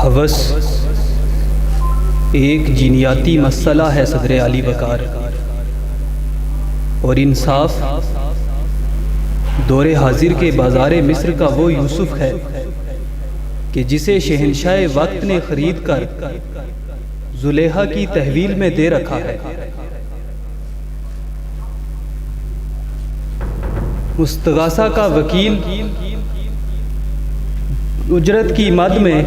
हवस एक जीनियाती मसला है सदर आली वकार, और इंसाफ दौरे हाजिर के बाज़ार मिस्र का वो यूसुफ है कि जिसे शहनशाह वक्त ने खरीद कर जुलेहा की तहवील में दे रखा है। मुस्तगासा का वकील उजरत की मद में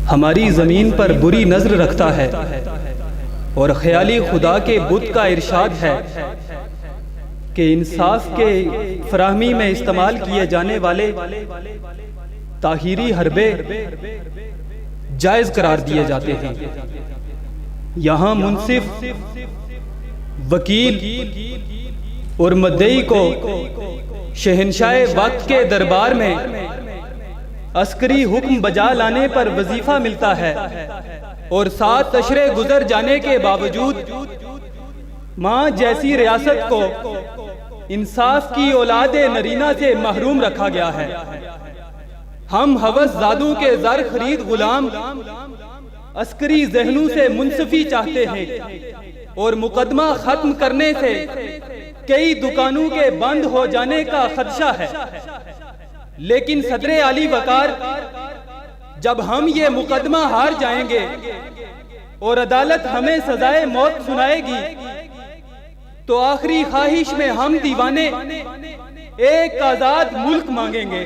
हमारी ज़मीन पर बुरी नज़र रखता है, और ख्याली खुदा के बुत का इरशाद है कि इंसाफ के फराहमी में इस्तेमाल किए जाने वाले ताहीरी हरबे जायज़ करार दिए जाते हैं। यहाँ मुंसिफ, वकील और मुद्दई को शहनशाह वक्त के दरबार में अस्करी हुक्म बजा लाने पर वजीफा मिलता है, और 7 अशरे गुजर जाने के बावजूद माँ जैसी रियासत को इंसाफ की औलादे नरीना से महरूम रखा गया है। हम हवस जादू के जर खरीद गुलाम अस्करी जहनों से मुंसफी चाहते हैं, और मुकदमा खत्म करने से कई दुकानों के बंद हो जाने का खदशा है। लेकिन सदरे आली वकार, जब हम ये मुकदमा हार जाएंगे और अदालत हमें सजाए मौत सुनाएगी, तो आखिरी ख्वाहिश में हम दीवाने एक आजाद मुल्क मांगेंगे।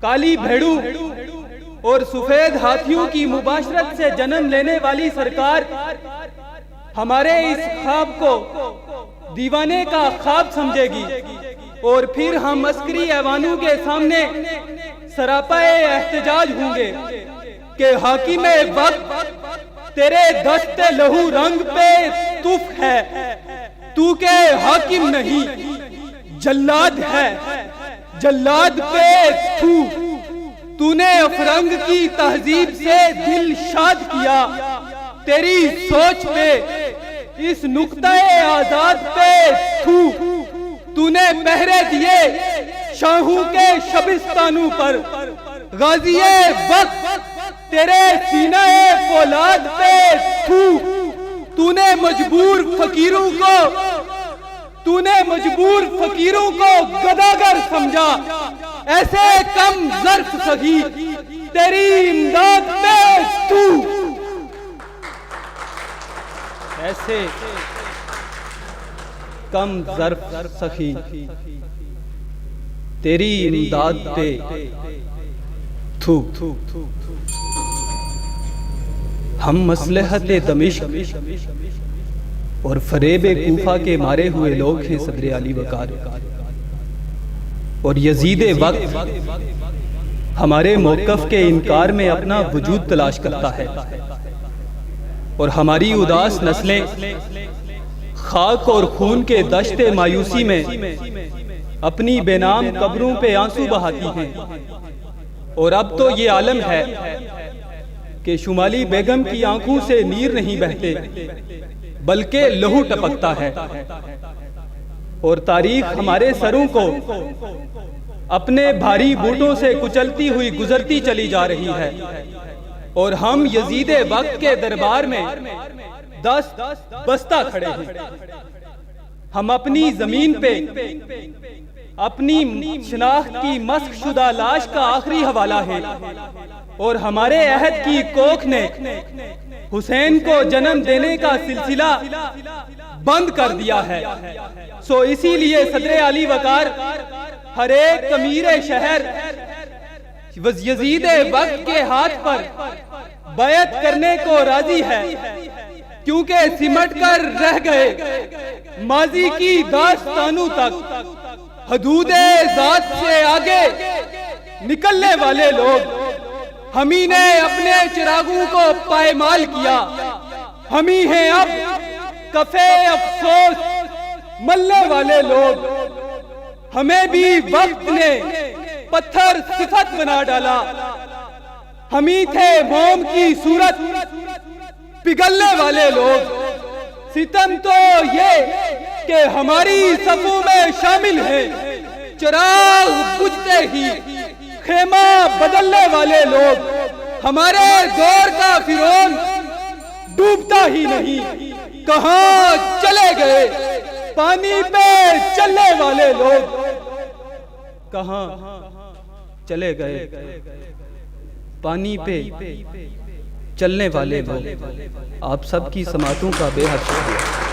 काली भेड़ू और सफेद हाथियों की मुबाशरत से जन्म लेने वाली सरकार हमारे इस ख्वाब को दीवाने का ख्वाब समझेगी, और फिर हम अस्करी ऐवानों के सामने सरापाए एहतजाज होंगे कि हाकिमे वक्त तेरे दस्ते लहू रंग पे तुफ है, तू के हाकिम नहीं जल्लाद है, जल्लाद पे थू। तूने अफरंग की तहजीब से दिल शाद किया, तेरी सोच पे इस नुक्ताए आजाद पे थू। तूने पहरे दिए शाहू के शबिस्तानों पर, गाजिए वक्त तेरे सीनाए फौलाद पे थू। तूने मजबूर फकीरों को गदागर समझा, ऐसे कम ज़र्फ सही तेरी इमदाद पे थू। ऐसे कम ज़र्फ सखी तेरी इमदाद पे थू। हम मसलहत दमिश्क और फरेब कूफा के मारे हुए लोग हैं सदर आली वकार, और यजीद वक्त हमारे मौक़िफ़ के इनकार में अपना वजूद तलाश करता है, और हमारी उदास नस्लें खाक और खून के दश्ते मायूसी में अपनी बेनाम कब्रों पे आंसू बहाती हैं। और अब तो ये आलम है कि शुमाली बेगम की आंखों से नीर नहीं बहते बल्कि लहू टपकता है, और तारीख हमारे सरों को अपने भारी बूटों से कुचलती हुई गुजरती चली जा रही है, और हम यजीद वक्त के दरबार में 10 बस्ता खड़े हैं। हम अपनी जमीन पे अपनी शनाख्त की मस्क शुदा लाश का आखिरी हवाला है, और हमारे अहद की कोख ने हुसैन को जन्म देने का सिलसिला बंद कर दिया है। सो इसीलिए सदर आली वकार हर एक अमीर शहर यजीद वक्त के हाथ पर बैत करने को राजी है, क्योंकि सिमट कर रह गए माजी की दास्तानों तक हदूदे जात से आगे निकलने वाले लोग। हम ही ने अपने चिरागों को पायमाल किया, हम ही हैं अब कफे अफसोस मलने वाले लोग। हमें भी वक्त ने पत्थर सिफत बना डाला, हम ही थे मोम की सूरत पिघलने वाले लोग। सितम तो ये कि हमारी सफों में शामिल है चिराग बुझते ही खेमा बदलने वाले लोग, हमारे दौर का फिरौन डूबता ही नहीं, कहां चले गए पानी पे चलने वाले लोग, कहां चले गए पानी पे चलने वाले लोग। आप सबकी समातों का बेहद शुक्रिया।